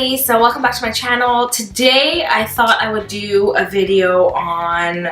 everybody, so welcome back to my channel. Today I thought I would do a video on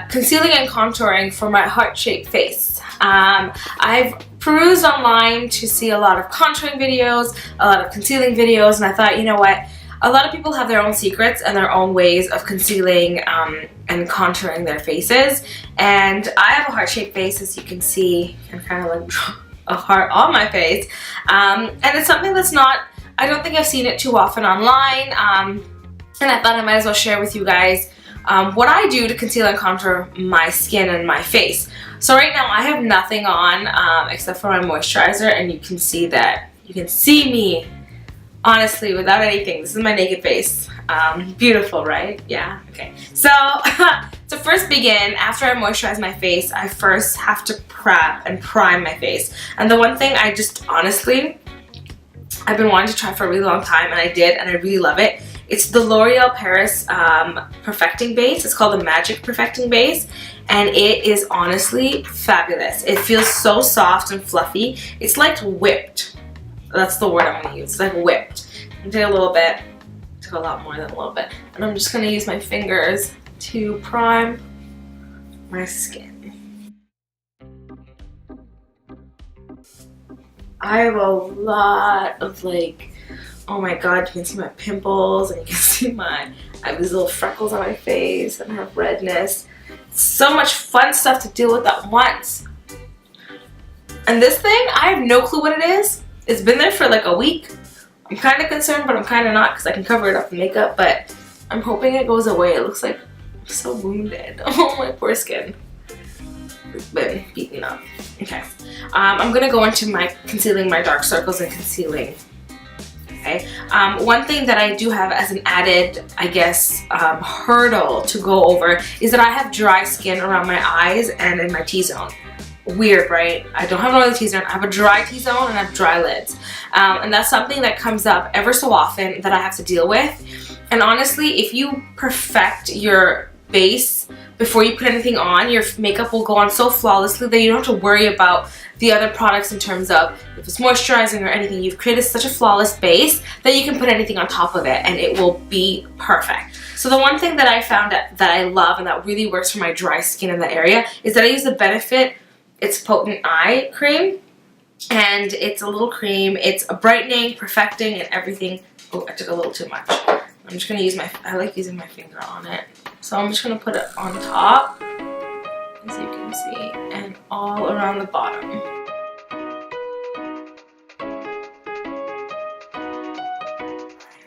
concealing and contouring for my heart-shaped face. I've perused online to see a lot of contouring videos, a lot of concealing videos, and I thought, you know what, a lot of people have their own secrets and their own ways of concealing and contouring their faces, and I have a heart-shaped face, as you can see, and kind of like a heart on my face, and it's something that's not, I don't think I've seen it too often online, and I thought I might as well share with you guys what I do to conceal and contour my skin and my face. So right now I have nothing on except for my moisturizer, and you can see that, you can see me honestly without anything. This is my naked face. Beautiful, right? Yeah, okay. So to first begin, after I moisturize my face, I first have to prep and prime my face. And the one thing I just honestly, I've been wanting to try for a really long time, and I did, and I really love it. It's the L'Oreal Paris Perfecting Base. It's called the Magic Perfecting Base, and it is honestly fabulous. It feels so soft and fluffy. It's like whipped. That's the word I'm going to use. It's like whipped. I'm take a little bit. Took a lot more than a little bit. And I'm just going to use my fingers to prime my skin. I have a lot of like, oh my god, you can see my pimples, and you can see I have these little freckles on my face, and I have redness. So much fun stuff to deal with at once. And this thing, I have no clue what it is. It's been there for like a week. I'm kind of concerned, but I'm kind of not, because I can cover it up with makeup, but I'm hoping it goes away. It looks like I'm so wounded. Oh, my poor skin. It's been beaten up. Okay. I'm going to go into my concealing my dark circles and concealing. Okay. One thing that I do have as an added, I guess, hurdle to go over is that I have dry skin around my eyes and in my T-zone. Weird, right? I don't have an oily T-zone. I have a dry T-zone and I have dry lids. And that's something that comes up ever so often that I have to deal with. And honestly, if you perfect your base before you put anything on, your makeup will go on so flawlessly that you don't have to worry about the other products in terms of if it's moisturizing or anything. You've created such a flawless base that you can put anything on top of it and it will be perfect. So the one thing that I found that I love and that really works for my dry skin in that area is that I use the Benefit It's Potent Eye Cream, and it's a little cream. It's a brightening, perfecting, and everything. Oh, I took a little too much. I'm just going to use I like using my finger on it. So I'm just going to put it on top, as you can see, and all around the bottom.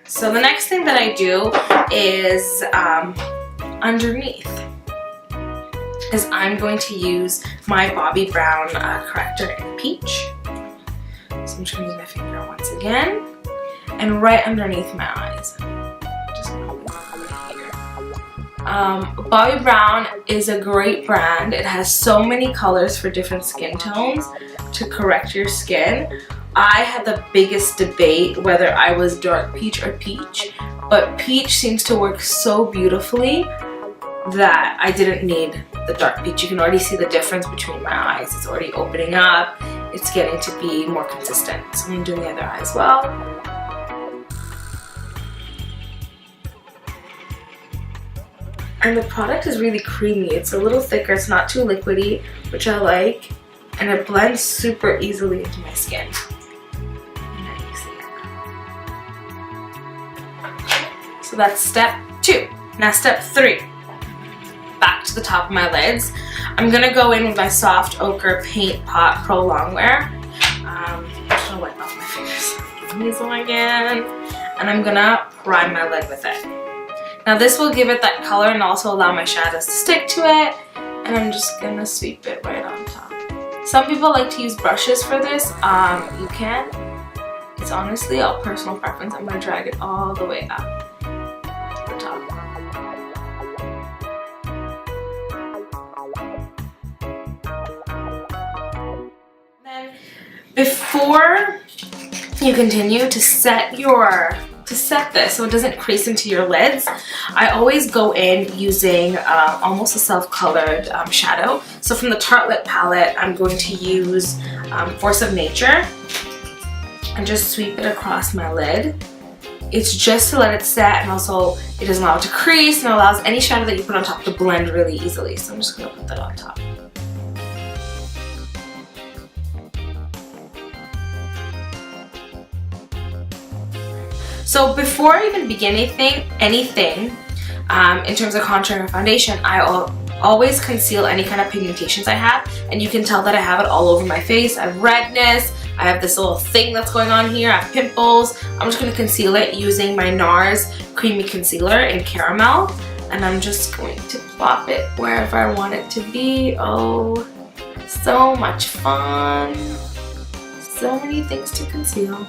So the next thing that I do is underneath. Is I'm going to use my Bobbi Brown Corrector in Peach. So I'm just going to use my finger once again, and right underneath my eyes. Just going to hold it right here. Bobbi Brown is a great brand. It has so many colors for different skin tones to correct your skin. I had the biggest debate whether I was dark peach or peach, but peach seems to work so beautifully that I didn't need the dark peach. You can already see the difference between my eyes. It's already opening up. It's getting to be more consistent. So I'm doing the other eye as well. And the product is really creamy. It's a little thicker. It's not too liquidy, which I like. And it blends super easily into my skin. So that's step 2. Now step 3. Back to the top of my lids. I'm gonna go in with my soft ochre paint pot pro longwear. I'm just gonna wipe off my fingers. Use them again, and I'm gonna prime my lid with it. Now this will give it that color and also allow my shadows to stick to it. And I'm just gonna sweep it right on top. Some people like to use brushes for this. You can. It's honestly all personal preference. I'm gonna drag it all the way up to the top. Before you continue to set this so it doesn't crease into your lids, I always go in using almost a self-colored shadow. So from the Tartelette palette, I'm going to use Force of Nature and just sweep it across my lid. It's just to let it set, and also it doesn't allow it to crease, and allows any shadow that you put on top to blend really easily. So I'm just going to put that on top. So before I even begin anything in terms of contouring or foundation, I always conceal any kind of pigmentations I have, and you can tell that I have it all over my face. I have redness, I have this little thing that's going on here, I have pimples. I'm just going to conceal it using my NARS Creamy Concealer in Caramel, and I'm just going to plop it wherever I want it to be. Oh, so much fun. So many things to conceal.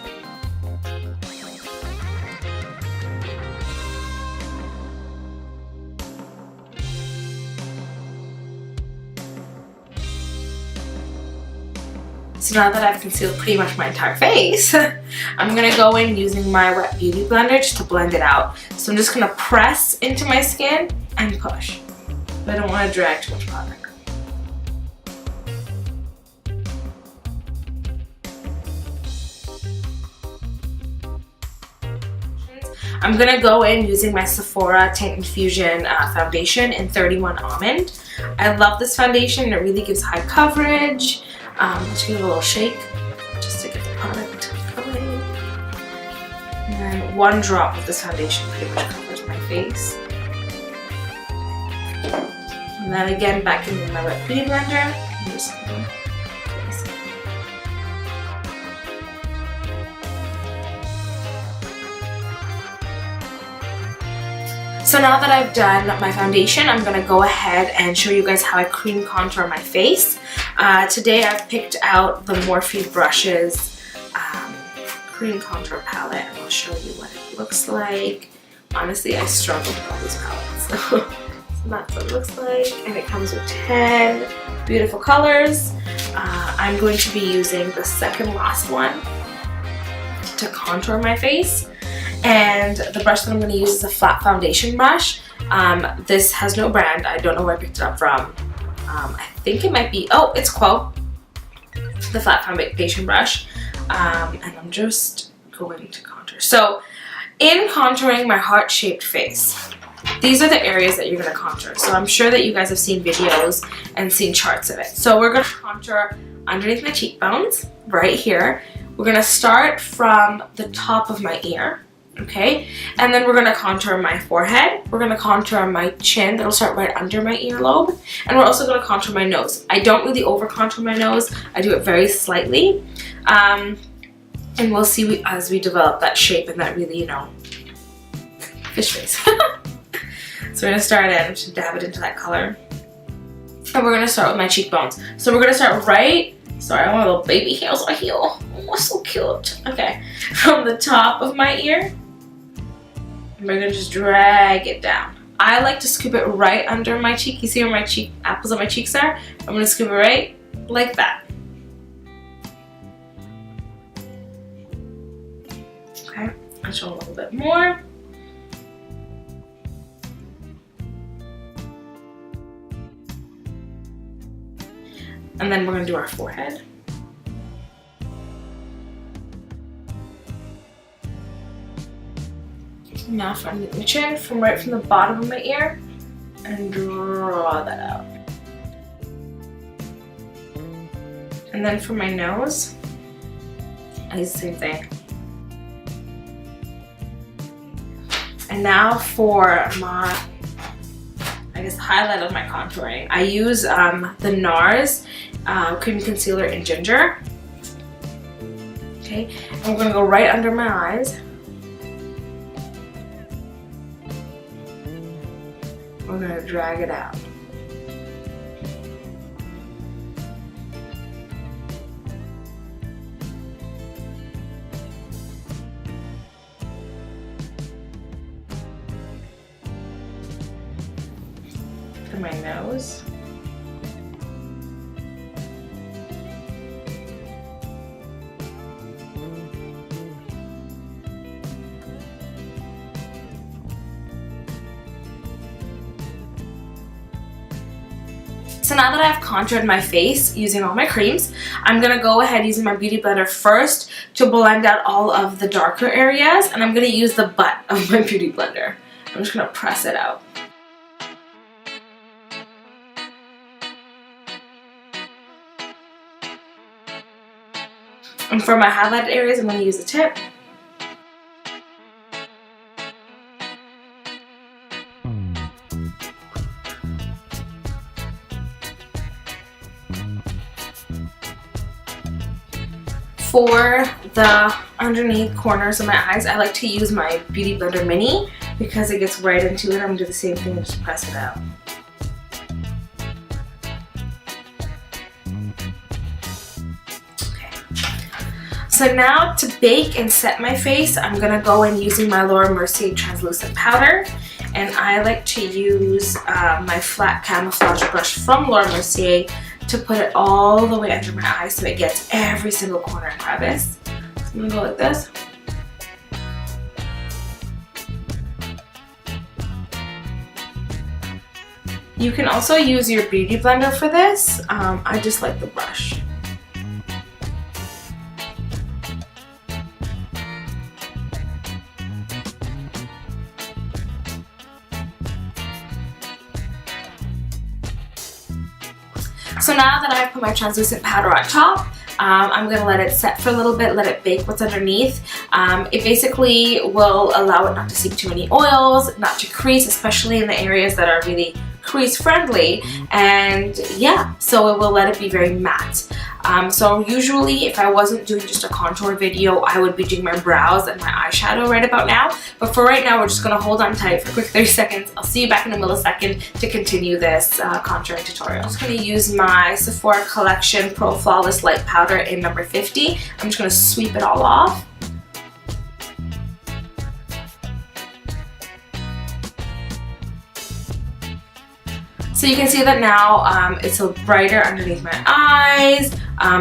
So now that I've concealed pretty much my entire face, I'm going to go in using my wet beauty blender just to blend it out. So I'm just going to press into my skin and push. But I don't want to drag too much product. I'm going to go in using my Sephora Teint Infusion foundation in 31 Almond. I love this foundation. It really gives high coverage. Let's give it a little shake just to get the product going. And then one drop of this foundation pretty much covers my face. And then again back into my wet beauty blender. I'm just gonna place it. So now that I've done my foundation, I'm going to go ahead and show you guys how I cream contour my face. Today I've picked out the Morphe Brushes cream contour palette, and I'll show you what it looks like. Honestly, I struggle with all these palettes, so that's what it looks like. And it comes with 10 beautiful colors. I'm going to be using the second last one to contour my face. And the brush that I'm going to use is a flat foundation brush. This has no brand. I don't know where I picked it up from. I think it might be, oh, it's Quo, the flat foundation brush. And I'm just going to contour. So in contouring my heart-shaped face, these are the areas that you're going to contour. So I'm sure that you guys have seen videos and seen charts of it. So we're going to contour underneath my cheekbones, right here. We're going to start from the top of my ear. Okay, and then we're going to contour my forehead, we're going to contour my chin, that'll start right under my earlobe, and we're also going to contour my nose. I don't really over contour my nose, I do it very slightly, and we'll see as we develop that shape and that really, you know, fish face. So we're going to start in, just dab it into that color, and we're going to start with my cheekbones. So we're going to start right, sorry, I want a little baby hairs on here, oh, so cute. Okay, from the top of my ear, we're going to just drag it down. I like to scoop it right under my cheek. You see where my cheek, apples on my cheeks are? I'm going to scoop it right like that. Okay, I'll show a little bit more. And then we're going to do our forehead. Now from the chin, right from the bottom of my ear, and draw that out. And then for my nose, I do the same thing. And now for my, I guess, highlight of my contouring, I use the NARS Cream Concealer in Ginger. Okay, and we're gonna go right under my eyes. We're going to drag it out. For my nose. So now that I've contoured my face using all my creams, I'm going to go ahead using my Beauty Blender first to blend out all of the darker areas, and I'm going to use the butt of my Beauty Blender. I'm just going to press it out. And for my highlighted areas, I'm going to use the tip. For the underneath corners of my eyes, I like to use my Beauty Blender Mini because it gets right into it. I'm going to do the same thing and just press it out. Okay. So now to bake and set my face, I'm going to go in using my Mercier translucent powder. And I like to use my flat camouflage brush from Mercier to put it all the way under my eyes so it gets every single corner and crevice. So I'm gonna go like this. You can also use your Beauty Blender for this. I just like the brush. So now that I've put my translucent powder on top, I'm going to let it set for a little bit, let it bake what's underneath. It basically will allow it not to seep too many oils, not to crease, especially in the areas that are really crease friendly, and yeah, so it will let it be very matte. So usually if I wasn't doing just a contour video, I would be doing my brows and my eyeshadow right about now, but for right now we're just going to hold on tight for a quick 30 seconds. I'll see you back in a millisecond to continue this contouring tutorial. I'm just going to use my Sephora Collection Pro Flawless Light Powder in number 50. I'm just going to sweep it all off. So you can see that now it's a brighter underneath my eyes,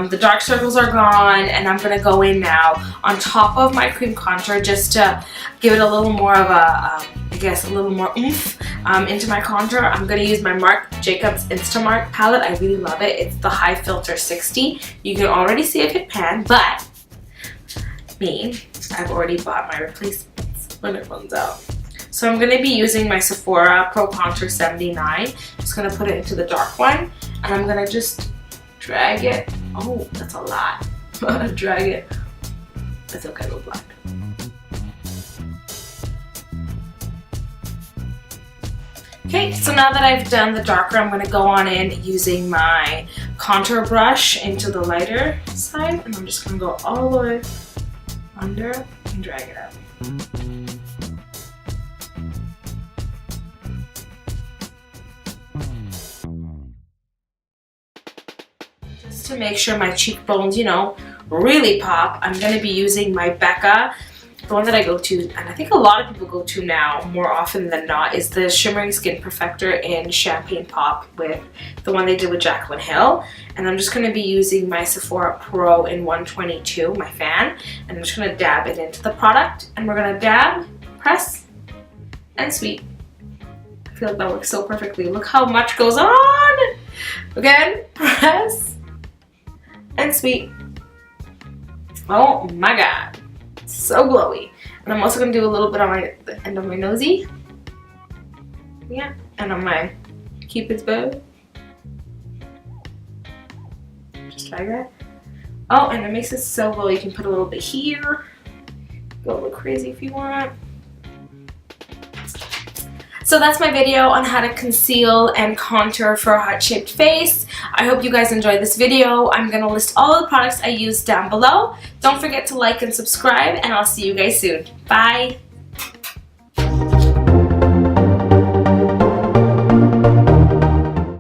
the dark circles are gone, and I'm going to go in now on top of my cream contour just to give it a little more of a, I guess a little more oomph into my contour. I'm going to use my Marc Jacobs Instamark palette. I really love it. It's the High Filter 60. You can already see it hit pan, but me, I've already bought my replacements when it runs out. So I'm going to be using my Sephora Pro Contour 79. Just going to put it into the dark one, and I'm going to just drag it. Oh, that's a lot. Drag it. It's okay, go black. Okay, so now that I've done the darker, I'm going to go on in using my contour brush into the lighter side, and I'm just going to go all the way under and drag it out. To make sure my cheekbones, you know, really pop, I'm going to be using my Becca. The one that I go to, and I think a lot of people go to now more often than not, is the Shimmering Skin Perfector in Champagne Pop with the one they did with Jaclyn Hill. And I'm just going to be using my Sephora Pro in 122, my fan, and I'm just going to dab it into the product. And we're going to dab, press, and sweep. I feel like that works so perfectly. Look how much goes on! Again, press, and sweep. Oh my god, so glowy. And I'm also going to do a little bit on the end of my nosy. Yeah, and on my Cupid's bow. Just drag that. Oh, and it makes it so glowy. You can put a little bit here. Go a little crazy if you want. So that's my video on how to conceal and contour for a heart-shaped face. I hope you guys enjoyed this video. I'm going to list all of the products I used down below. Don't forget to like and subscribe, and I'll see you guys soon. Bye!